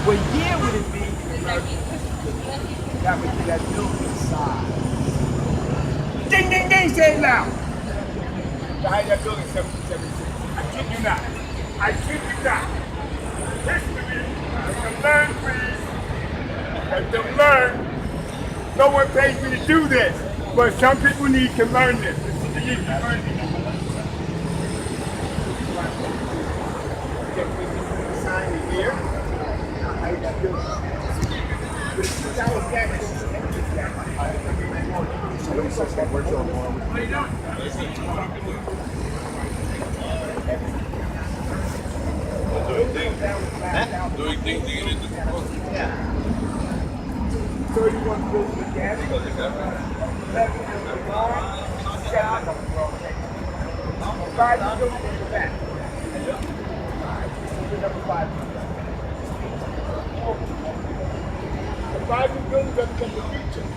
What year would it be? That would be that building side. Ding, ding, ding, say it loud. The height of that building is 1776. I kid you not. I kid you not. History, you can learn, please. You can learn. No one pays me to do this, but some people need to learn this. You need to learn this. Sign here. How you got to do it? That was that. What are you doing? Doing things to get into the book. Yeah. 31 buildings again. 11 5 buildings in the back. Number 5. The 5 new buildings up in the future.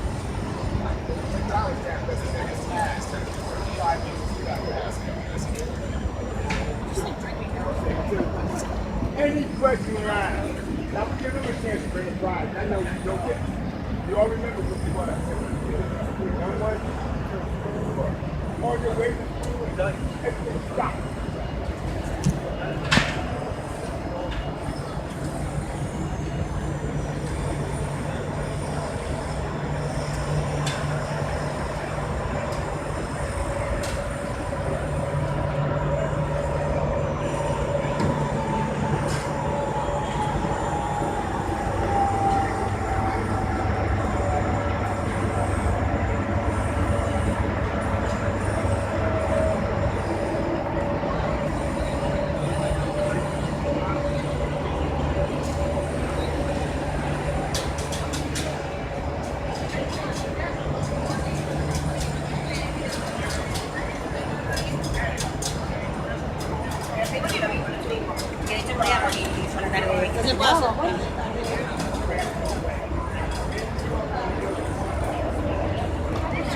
Any question around? Now we give them a chance to bring a prize. I know you don't get it. You all remember what you want. On your way to school, everything stop.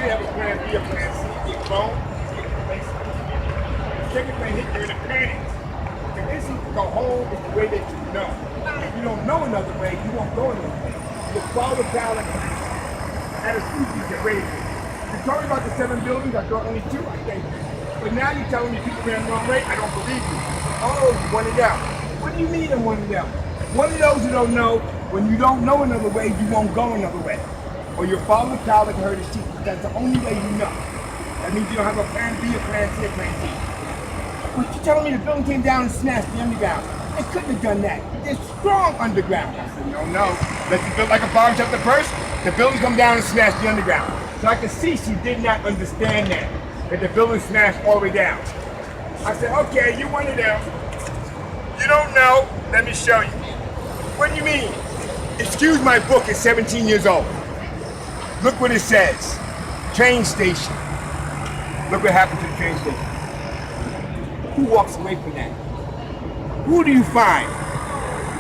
Have a plan B, a plan C, get phone, second thing hit you in the panic. The instinct to go home is the way that you know. If you don't know another way, you won't go another way. You follow the ballot at a species that raised it. You told me about the 7 buildings, I thought only 2, I think. But now you're telling me people ran the wrong way, I don't believe you. Oh, you one of them. What do you mean I'm one of them? One of those who don't know, when you don't know another way, you won't go another way. Or you're following the cow like a herd of sheep. That's the only way you know. That means you don't have a plan B, a plan C, a plan D. But you're telling me the building came down and smashed the underground. They couldn't have done that. There's strong underground. I said, no. Let's build like a bomb shelter first. The building come down and smash the underground. So I could see she did not understand that the building smashed all the way down. I said, okay, you one of them. You don't know, let me show you. What do you mean? Excuse my book, it's 17 years old. Look what it says. Train station. Look what happened to the train station. Who walks away from that? Who do you find?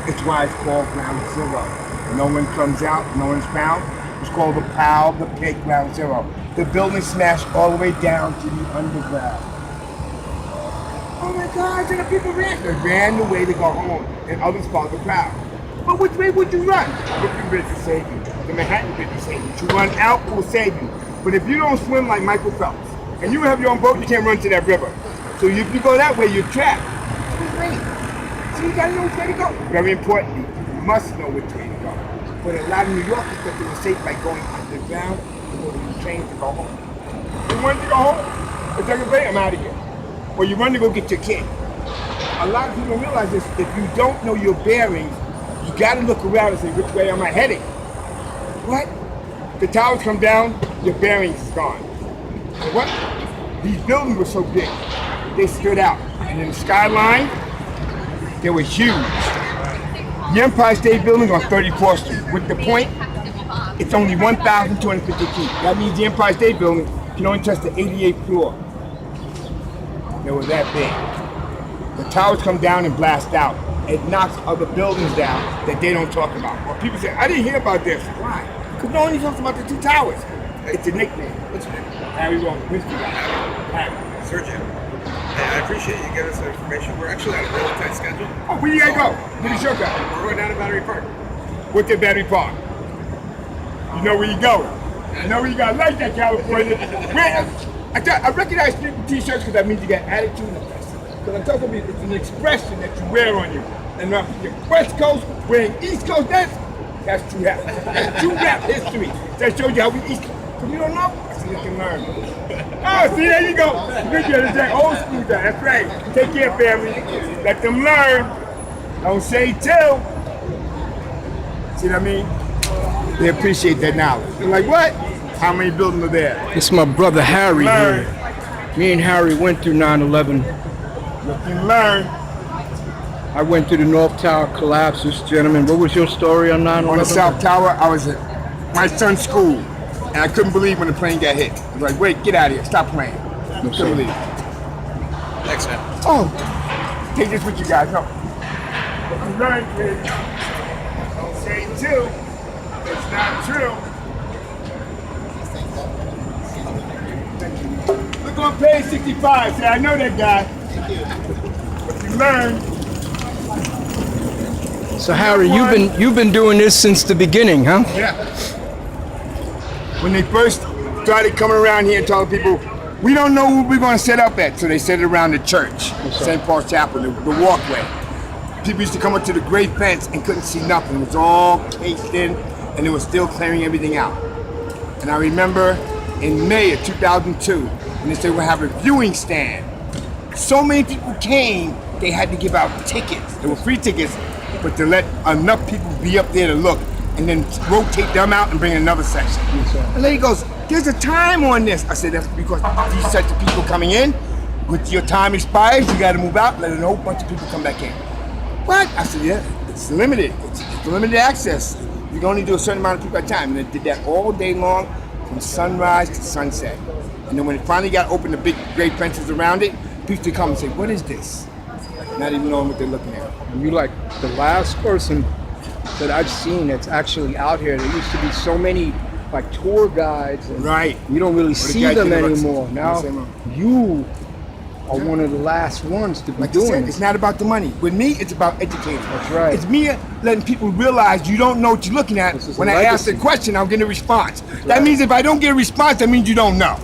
It's why it's called ground zero. No one comes out, no one's found. It's called the pile, the pit, ground zero. The building smashed all the way down to the underground. Oh my God, and the people ran. They ran the way to go home, and others followed the crowd. But which way would you run? Brooklyn Bridge will save you. The Manhattan Bridge will save you. To run out will save you. But if you don't swim like Michael Phelps, and you have your own boat, you can't run to that river. So if you go that way, you're trapped. It's great. So you gotta know which way to go. Very importantly, you must know which way to go. But a lot of New Yorkers thought they were safe by going underground to go to the train to go home. You want to go home? It's like, I'm out of here. Or you run to go get your kid. A lot of people don't realize this. If you don't know your bearings, you gotta look around and say, which way am I heading? What? The towers come down, your bearings is gone. So what? These buildings were so big, they stood out. And in the skyline, they were huge. The Empire State Building on 34th Street. With the point, it's only 1,250 feet. That means the Empire State Building can only touch the 88th floor. They were that big. The towers come down and blast out. It knocks other buildings down that they don't talk about. Well, people say, I didn't hear about this. Why? Because no one talks about the 2 towers. It's a nickname. What's your name? Harry Roland. Harry. Surgeon. I appreciate you giving us the information. We're actually on a really tight schedule. Oh, where you gotta go? Where the show go? We're going down to Battery Park. What's the Battery Park? You know where you go. You know where you gotta like that, California. I recognize people t-shirts because that means you got attitude and aggressiveness. Because I'm talking about it's an expression that you wear on you. And on the West Coast, wearing East Coast, that's true rap. That's true rap history. That shows you how we East Coast. Because you don't know, so you can learn. Oh, see, there you go. Good, it's that old school guy. That's right. Take care, family. Let them learn. Don't say tell. See what I mean? They appreciate that knowledge. They're like, what? How many buildings are there? It's my brother Harry here. Me and Harry went through 9/11. Look and learn. I went through the North Tower collapse. This gentleman, what was your story on 9/11? On the South Tower, I was at my son's school, and I couldn't believe when the plane got hit. I was like, wait, get out of here. Stop playing. I couldn't believe it. Thanks, man. Oh, take this with you guys. No. Look and learn, kids. Don't say too. It's not true. Look on page 65. Say, I know that guy. But you learn. So Harry, you've been doing this since the beginning, huh? Yeah. When they first started coming around here and telling people, we don't know where we're going to set up at, so they set it around the church, St. Paul's Chapel, the walkway. People used to come up to the great fence and couldn't see nothing. It was all cased in, and it was still clearing everything out. And I remember in May of 2002, and they said we'll have a viewing stand. So many people came, they had to give out tickets. They were free tickets, but to let enough people be up there to look, and then rotate them out and bring another section. The lady goes, there's a time on this. I said, that's because these sets of people coming in, when your time expires, you gotta move out, let a whole bunch of people come back in. What? I said, yeah, it's limited. It's limited access. You can only do a certain amount of people at a time. And they did that all day long, from sunrise to sunset. And then when it finally got open, the big great fences around it, people would come and say, what is this? Not even knowing what they're looking at. You're like the last person that I've seen that's actually out here. There used to be so many like tour guides, and right. You don't really see them anymore. Now you are one of the last ones to be doing it. It's not about the money. With me, it's about educating. That's right. It's me letting people realize you don't know what you're looking at. When I ask the question, I'll get a response. That means if I don't get a response, that means you don't know.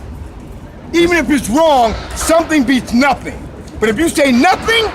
Even if it's wrong, something beats nothing. But if you say nothing,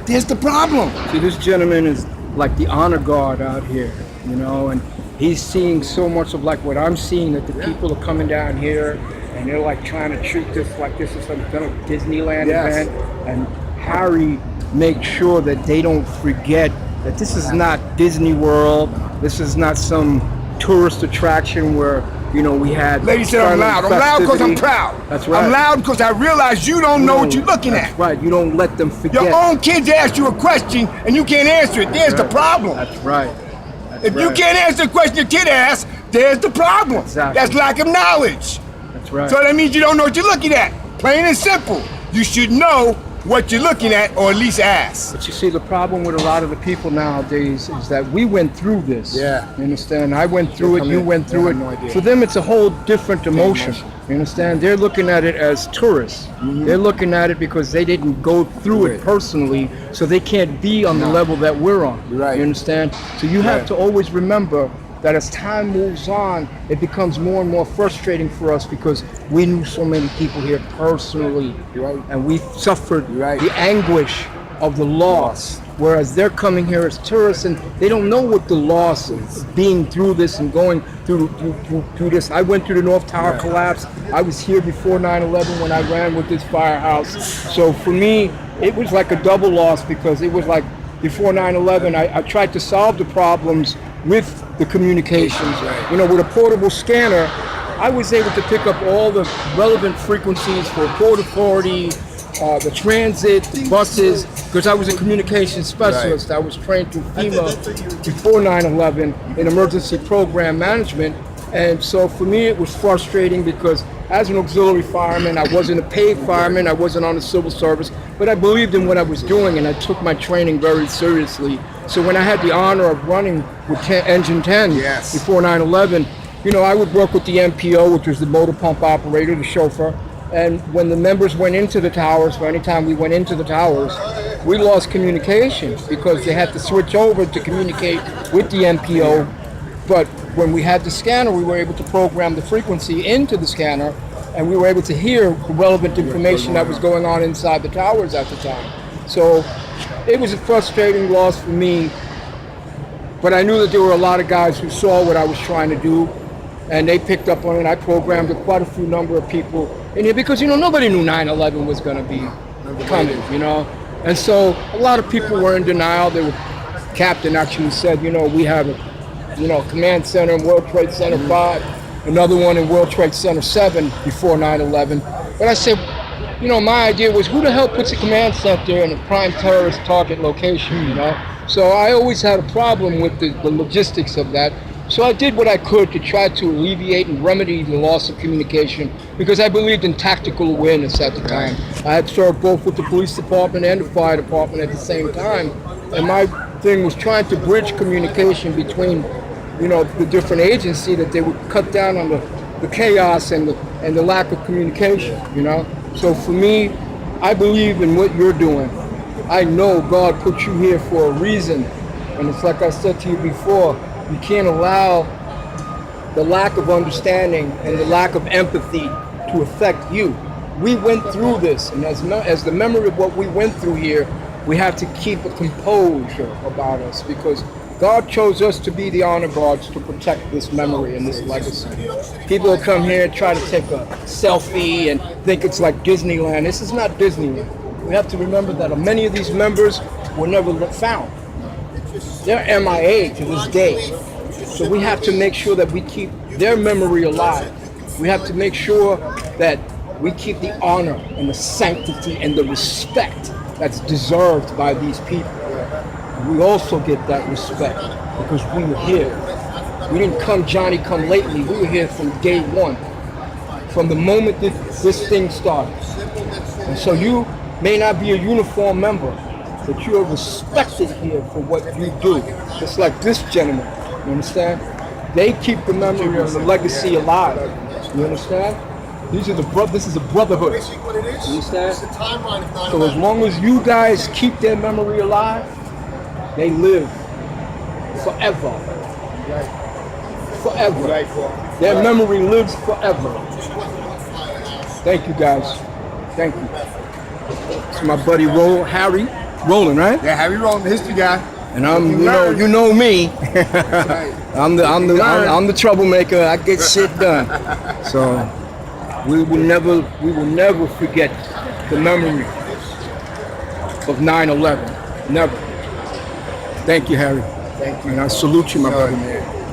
there's the problem. See, this gentleman is like the honor guard out here, you know, and he's seeing so much of like what I'm seeing, that the people are coming down here and they're like trying to treat this like this is some kind of Disneyland event. And Harry makes sure that they don't forget that this is not Disney World. This is not some tourist attraction where, you know, we had. Lady said I'm loud. I'm loud because I'm proud. That's right. I'm loud because I realize you don't know what you're looking at. That's right. You don't let them forget. Your own kids ask you a question and you can't answer it. There's the problem. That's right. If you can't answer the question your kid asks, there's the problem. Exactly. That's lack of knowledge. That's right. So that means you don't know what you're looking at. Plain and simple. You should know what you're looking at, or at least ask. But you see, the problem with a lot of the people nowadays is that we went through this. Yeah. You understand? I went through it, you went through it. No idea. For them, it's a whole different emotion. You understand? They're looking at it as tourists. Mm-hmm. They're looking at it because they didn't go through it personally, so they can't be on the level that we're on. Right. You understand? So you have to always remember that as time moves on, it becomes more and more frustrating for us because we knew so many people here personally, and we suffered the anguish of the loss, whereas they're coming here as tourists and they don't know what the loss is, being through this and going through this. I went through the North Tower collapse. I was here before 9/11 when I ran with this firehouse. So for me, it was like a double loss because it was like before 9/11, I tried to solve the problems with the communications. You know, with a portable scanner, I was able to pick up all the relevant frequencies for Port Authority, the transit, the buses, because I was a communications specialist. I was trained through FEMA before 9/11 in emergency program management. And so for me, it was frustrating because as an auxiliary fireman, I wasn't a paid fireman, I wasn't on the civil service, but I believed in what I was doing and I took my training very seriously. So when I had the honor of running with Engine 10 before 9/11, you know, I would work with the MPO, which was the motor pump operator, the chauffeur, And when the members went into the towers, or anytime we went into the towers, we lost communication because they had to switch over to communicate with the MPO. But when we had the scanner, we were able to program the frequency into the scanner, and we were able to hear the relevant information that was going on inside the towers at the time. So it was a frustrating loss for me, but I knew that there were a lot of guys who saw what I was trying to do, and they picked up on it. I programmed quite a few number of people in here because, nobody knew 9/11 was going to be coming, And so a lot of people were in denial. The captain actually said, we have a command center in World Trade Center 5, another one in World Trade Center 7 before 9/11. But I said, my idea was, who the hell puts a command center in a prime terrorist target location, So I always had a problem with the logistics of that. So I did what I could to try to alleviate and remedy the loss of communication because I believed in tactical awareness at the time. I had served both with the police department and the fire department at the same time. And my thing was trying to bridge communication between, the different agencies, that they would cut down on the chaos and the lack of communication, So for me, I believe in what you're doing. I know God put you here for a reason. And it's like I said to you before, you can't allow the lack of understanding and the lack of empathy to affect you. We went through this, and as the memory of what we went through here, we have to keep a composure about us because God chose us to be the honor guards to protect this memory and this legacy. People will come here and try to take a selfie and think it's like Disneyland. This is not Disneyland. We have to remember that many of these members were never found. They're MIA to this day. So we have to make sure that we keep their memory alive. We have to make sure that we keep the honor and the sanctity and the respect that's deserved by these people. We also get that respect because we were here. We didn't come Johnny come lately. We were here from day one, from the moment that this thing started. And so you may not be a uniform member, but you are respected here for what you do. Just like this gentleman, you understand? They keep the memory of the legacy alive. You understand? This is a brotherhood. You understand? So as long as you guys keep their memory alive, they live forever. Forever. Their memory lives forever. Thank you guys. Thank you. It's my buddy Roland, right? Yeah, Harry Roland, the history guy. And I'm, you know me. I'm the troublemaker. I get shit done. So we will never forget the memory of 9/11. Never. Thank you, Harry. Thank you. And I salute you, my brother.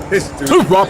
History. Rob.